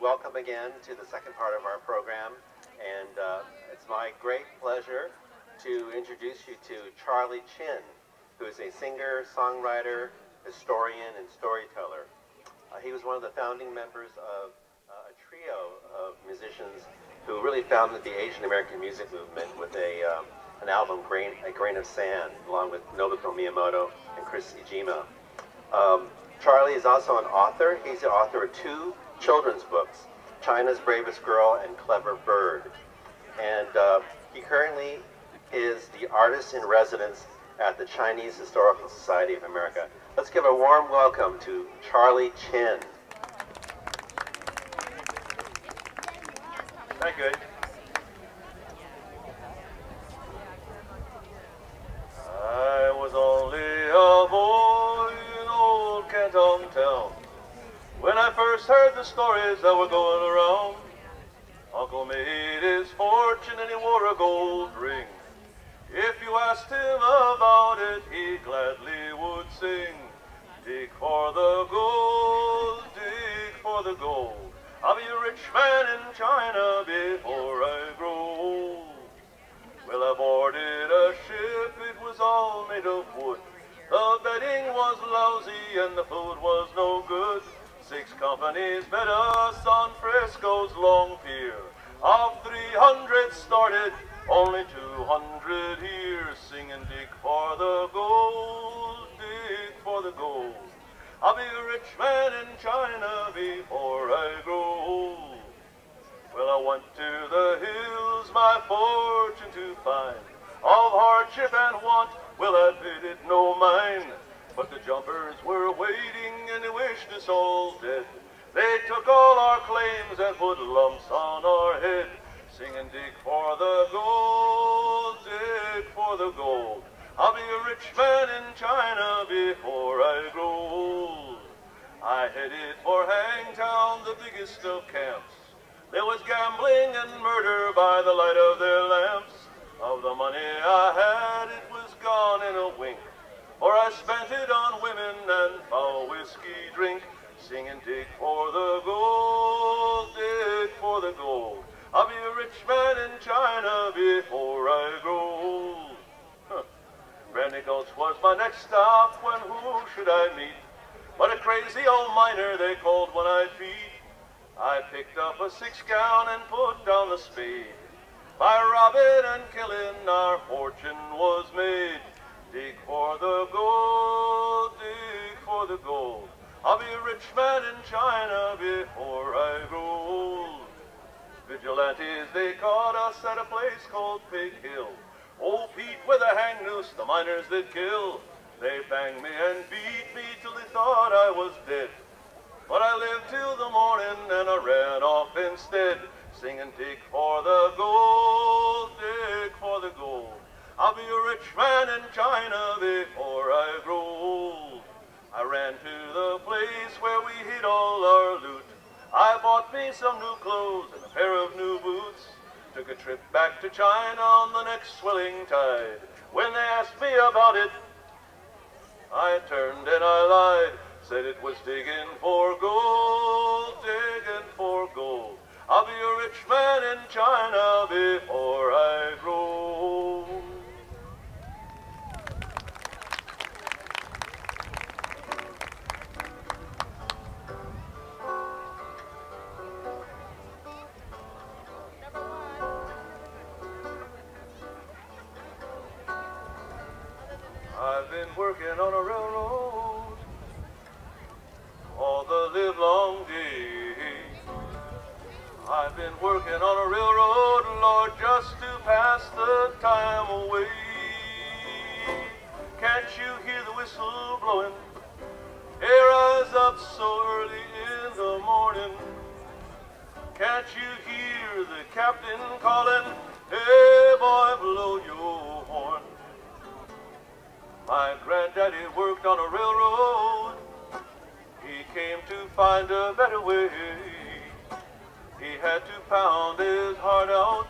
welcome again to the second part of our program, and it's my great pleasure to introduce you to Charlie Chin, who is a singer, songwriter, historian, and storyteller. He was one of the founding members of a trio of musicians who really founded the Asian American music movement with an album, A Grain of Sand, along with Nobuko Miyamoto and Chris Ijima. Charlie is also an author. He's the author of 2 children's books, China's Bravest Girl and Clever Bird. And he currently is the artist in residence at the Chinese Historical Society of America. Let's give a warm welcome to Charlie Chin. Thank you. I was only a boy in old Canton town when I first heard the stories that were going around. Uncle made his fortune and he wore a gold ring. If you asked him about it, he gladly would sing. Dig for the gold, dig for the gold. I'll be a rich man in China before I grow old. Well, I boarded a ship, it was all made of wood. The bedding was lousy and the food was no good. 6 companies met us on Frisco's long pier. Of 300 started, only 200 here, singing dig for the gold, dig for the gold. I'll be a rich man in China before I grow old. Well, I went to the hills, my fortune to find. Of hardship and want, well, I paid it no mind. But the jumpers were waiting and they wished us all dead. They took all our claims and put lumps on our head, singing dig for the gold, dig for the gold. I'll be a rich man in China before I grow old. I headed for Hangtown, the biggest of camps. There was gambling and murder by the light of their lamps. Of the money I had, it was gone in a wink, for I spent it on women and foul whiskey drink, singing dig for the gold, dig for the gold. I'll be a rich man in China before I grow old. Brandy Gulch was my next stop, when who should I meet but a crazy old miner they called when I feed. I picked up a 6-gown and put down the spade. By robbing and killing our fortune was made. Dig for the gold, dig for the gold. I'll be a rich man in China before I grow old. Vigilantes, they caught us at a place called Pig Hill. Old Pete with a hang noose, the miners they'd kill. They banged me and beat me till they thought I was dead. But I lived till the morning and I ran off instead, singing dig for the gold, dig for the gold. I'll be a rich man in China before I grow old. I ran to the place where we hid all our loot. I bought me some new clothes and a pair of new boots. Took a trip back to China on the next swelling tide. When they asked me about it, I turned and I lied. Said it was digging for gold, digging for gold. I'll be a rich man in China before I grow old. I've been working on a railroad all the livelong day. I've been working on a railroad, Lord, just to pass the time away. Can't you hear the whistle blowing? Hey, rise up so early in the morning. Can't you hear the captain calling? Hey, boy, blow your horn. My granddaddy worked on a railroad. He came to find a better way. He had to pound his heart out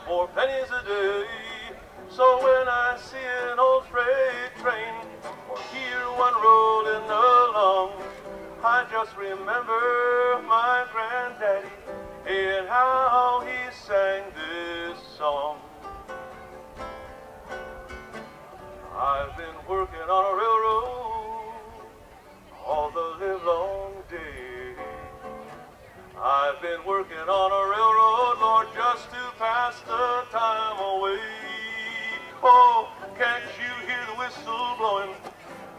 for pennies a day. So when I see an old freight train or hear one rolling along, I just remember my granddaddy and how he sang this song. I've been working on a railroad all the livelong day. I've been working on a railroad, Lord, just to pass the time away. Oh, can't you hear the whistle blowing?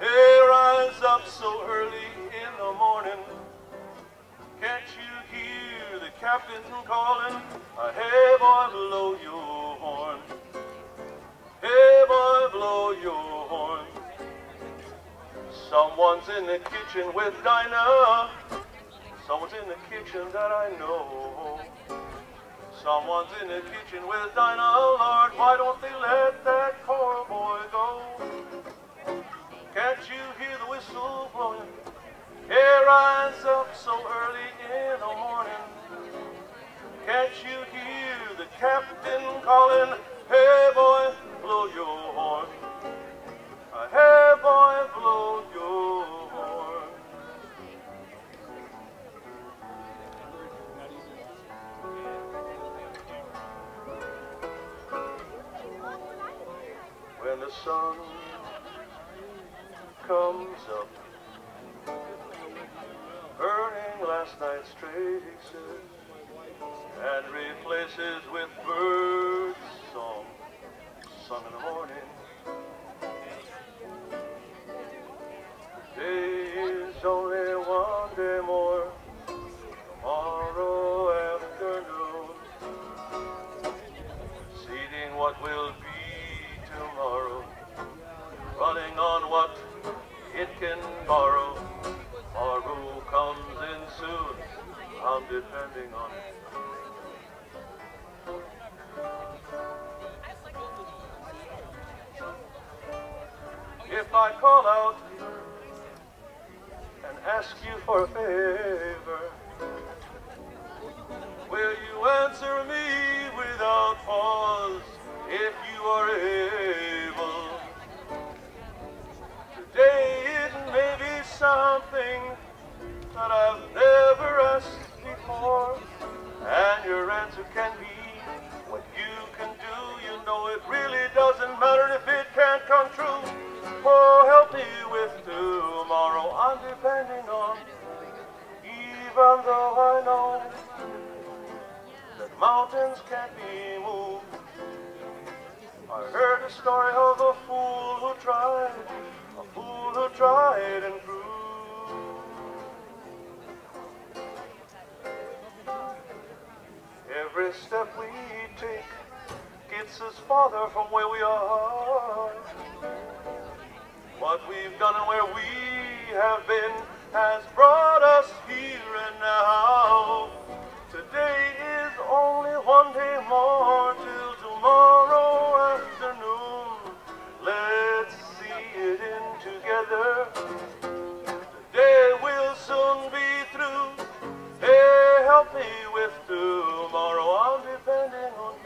Hey, rise up so early in the morning. Can't you hear the captain calling? Hey, boy, blow your horn. Hey, boy, blow your horn. Someone's in the kitchen with Dinah. Someone's in the kitchen that I know. Someone's in the kitchen with Dinah, Lord. Why don't they let that poor boy go? Can't you hear the whistle blowing? Hey, rise up so early in the morning. Can't you hear the captain calling? Hey, boy, blow your horn. Hey, boy, blow your horn. When the sun comes up, burning last night's traces, and replaces with birds' song, sung in the morning. Today is only one day more, tomorrow afternoon, seeding what will be tomorrow, running on what it can borrow. Tomorrow comes in soon, I'm depending on it. If I call out and ask you for a favor, will you answer me without pause if you are able? Today it may be something that I've never asked before, and your answer can be what you can do. You know it really doesn't matter if it can't come true. Oh, help me with tomorrow, I'm depending on, even though I know that mountains can't be moved. I heard the story of a fool who tried and proved. Every step we take gets us farther from where we are. What we've done and where we have been has brought us here and now. Today is only one day more till tomorrow afternoon. Let's see it in together. Today will soon be through. Hey, help me with tomorrow, I'm depending on you.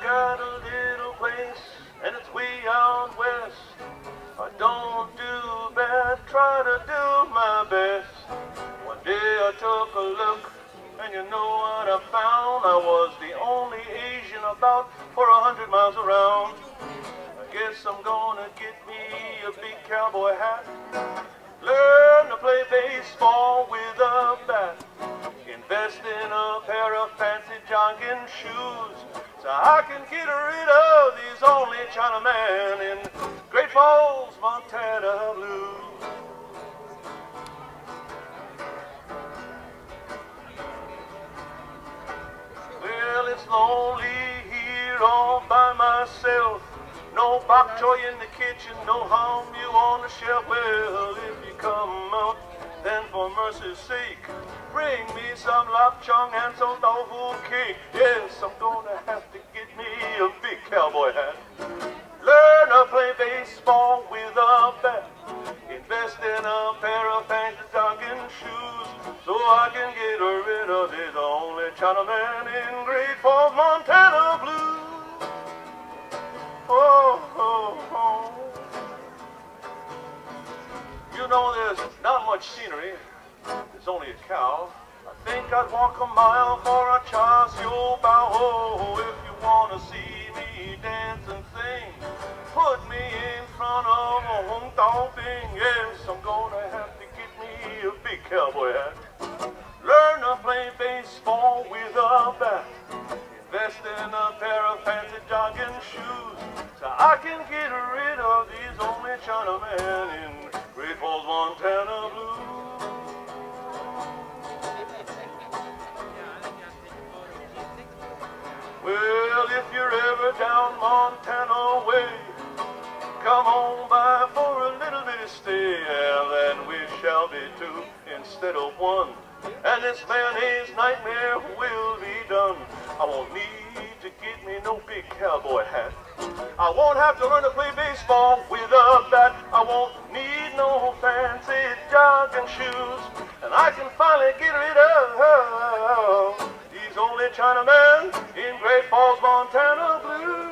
Got a little place, and it's way out west. I don't do bad, try to do my best. One day I took a look, and you know what I found? I was the only Asian about for 100 miles around. I guess I'm gonna get me a big cowboy hat, learn to play baseball with a bat, invest in a pair of fancy jogging shoes, so I can get rid of these only Chinaman in Great Falls, Montana blues. Well, it's lonely here all by myself. No bok choy in the kitchen, no home you on the shelf. Well, if mercy's sake, bring me some lap chung and some tofu cake. Yes, I'm gonna have to get me a big cowboy hat. Learn to play baseball with a bat. Invest in a pair of fancy jogging shoes so I can get rid of this only Chinaman in Great Falls, Montana blues. Oh, oh, oh. You know there's not much scenery. There's only a cow. I think I'd walk a mile for a char-siu bao. Oh, if you want to see me dance and sing, put me in front of a Hong Dong Bing. Yes, I'm gonna have to get me a big cowboy hat. Learn to play baseball with a bat. Invest in a pair of fancy jogging shoes so I can get rid of these only Chinamen in Great Falls, Montana blues. Well, if you're ever down Montana way, come on by for a little bitty stay, and then we shall be two instead of one, and this mayonnaise nightmare will be done. I won't need to get me no big cowboy hat. I won't have to learn to play baseball with a bat. I won't need no fancy jogging shoes, and I can finally get rid of these only Chinamen in Great Falls, Montana blues.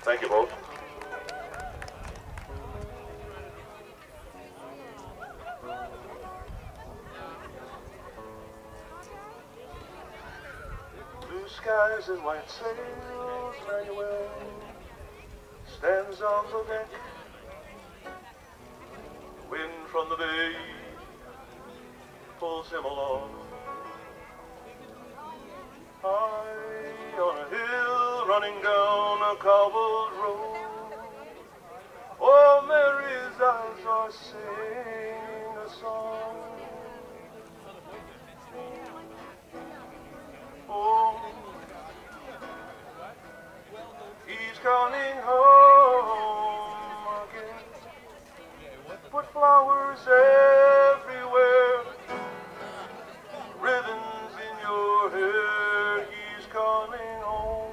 Thank you both. Blue skies and white sails, Manuel stands on the deck. Wind from the bay pulls him along. High on a hill, running down a cobbled road, oh, Mary's eyes are singing a song. Oh, he's coming home again. Put flowers everywhere, ribbons in your hair. He's coming home.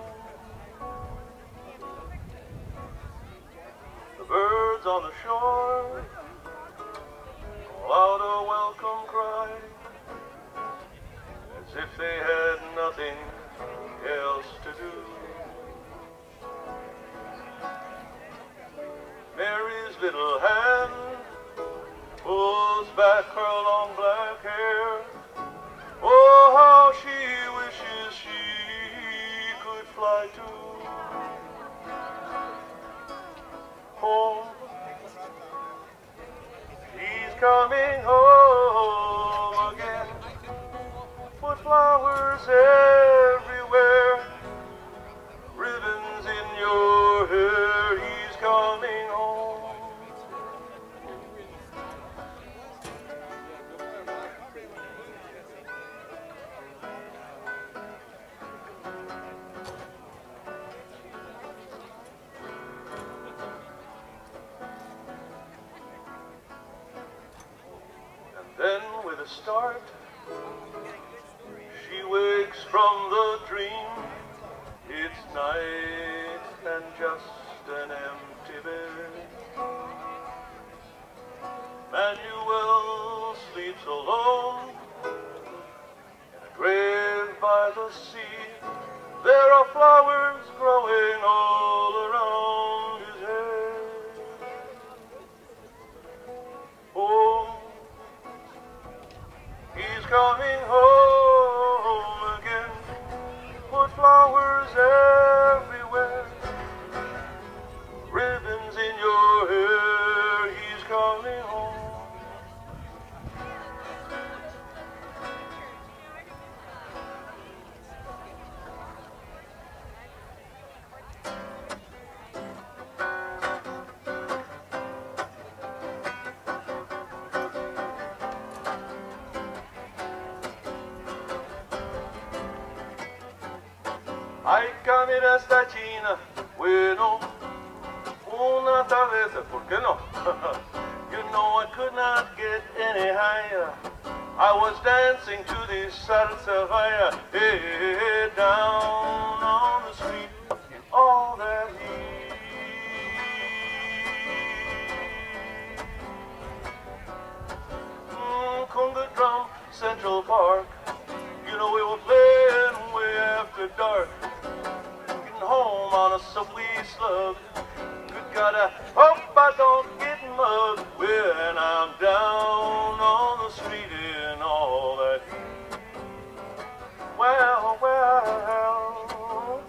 The birds on the shore call out a welcome cry, as if they had nothing else to do. Mary's little hand pulls back her long black hair. Oh, how she wishes she could fly to home. She's coming home again. Put flowers everywhere, ribbons in your hair. He's coming home. And then with a start, she wakes from the dream. It's night and just an empty bed. Manuel sleeps alone in a grave by the sea. There are flowers growing all around his head. Oh, he's coming home again. Put flowers everywhere, ribbons in your hair. He's coming home. mira esta China, bueno, una cabeza, ¿por qué no? You know I could not get any higher. I was dancing to the salsa via, hey, down on the street in all that heat. Conga Drum, Central Park. You know we were playing way after dark. Getting home on a subway slug. Good God, I hope I don't get mugged when I'm down on the street in all that heat. Well, well,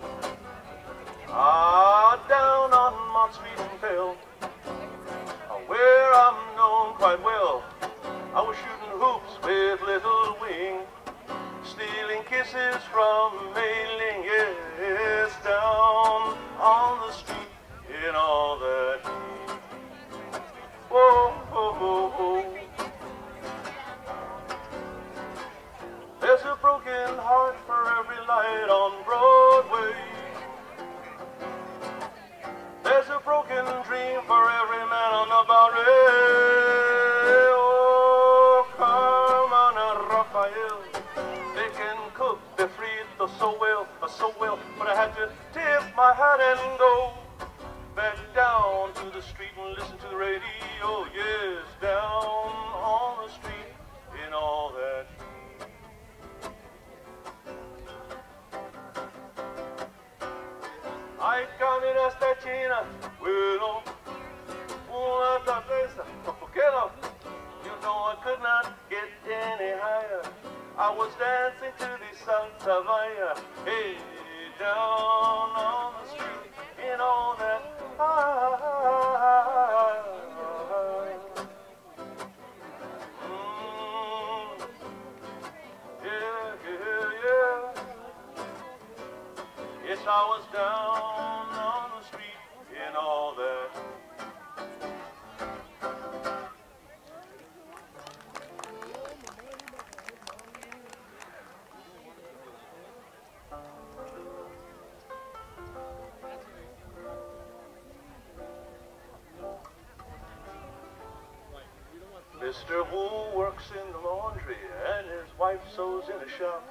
down on Mott Street in Pale, where I'm known quite well. I was shooting hoops with Little Wing, stealing kisses from Mei-Ling, yes, down on the street in all that heat. Whoa, whoa, whoa, whoa. There's a broken heart for every light on Broadway. There's a broken dream for every man on the Bowery. Oh, Carmen and Raphael, they can cook the frito so well, but I had to tip my hat and go back down to the street and listen to the radio. Yes, down on the street in all that heat. Ay, camina esta China, bueno, una cabeza, ¿por qué no? You know I could not get any higher. I was dancing to the salsa via, hey, down on the street in all that yeah, yeah, yeah. Yes, I was down on the street in all that. Mr. Wu works in the laundry and his wife sews in a shop.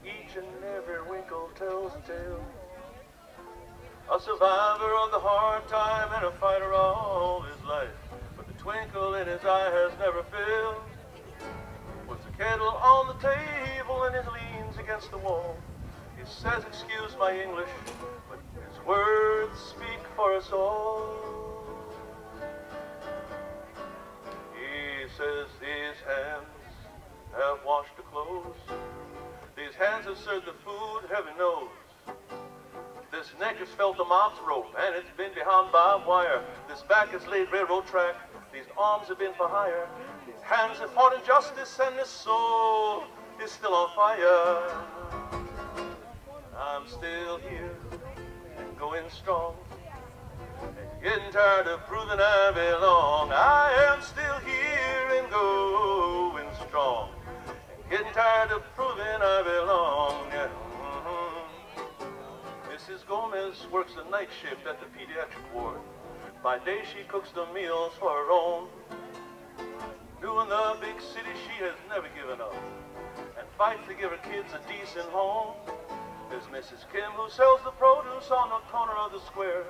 Each and every wrinkle tells a tale. A survivor of the hard time and a fighter all his life, but the twinkle in his eye has never failed. Puts a kettle on the table and he leans against the wall. He says, excuse my English, but his words speak for us all. He says these hands have washed the clothes. These hands have served the food, heaven knows. This neck has felt the mob's rope, and it's been behind barbed wire. This back has laid railroad track. These arms have been for hire. These hands have fought injustice, and this soul is still on fire. I'm still here and going strong, and getting tired of proving I belong. I am still here and going strong, and getting tired of proving I belong. Yeah. Mrs. Gomez works the night shift at the pediatric ward. By day she cooks the meals for her own. Doing the big city she has never given up, and fights to give her kids a decent home. There's Mrs. Kim who sells the produce on the corner of the square.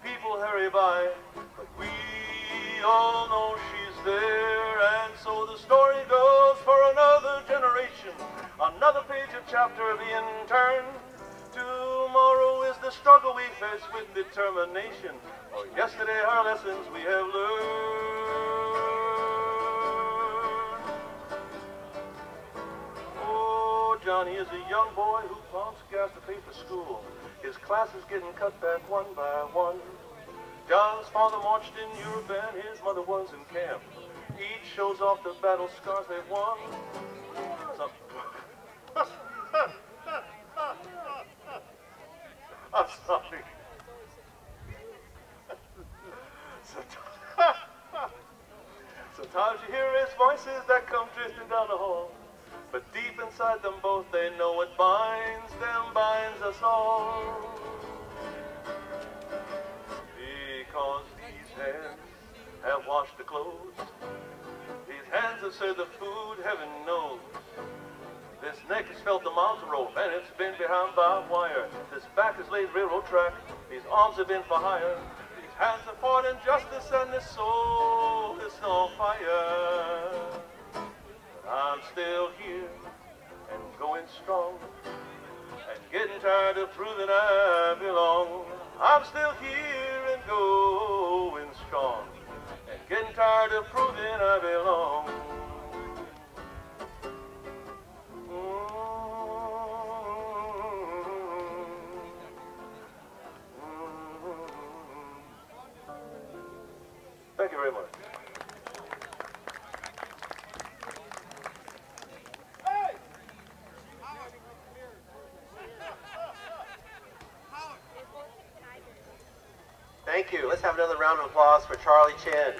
People hurry by, but we all know she's there. And so the story goes for another generation, another page of chapter of the intern. Tomorrow is the struggle we face with determination. For yesterday our lessons we have learned. Oh, Johnny is a young boy who pumps gas to pay for school. His class is getting cut back one by one. John's father marched in Europe and his mother was in camp. Each shows off the battle scars they've won. I'm sorry. Sometimes you hear his voices that come drifting down the hall, but deep inside them both they know what binds them binds us all. closed. These hands have served the food, heaven knows. This neck has felt the mountain rope, and it's been behind barbed wire. This back has laid railroad track, these arms have been for hire. These hands have fought injustice, and this soul is on fire. But I'm still here, and going strong, and getting tired of proving I belong. I'm still here and going strong, and getting tired of proving I belong. Thank you very much. Thank you. Let's have another round of applause for Charlie Chin.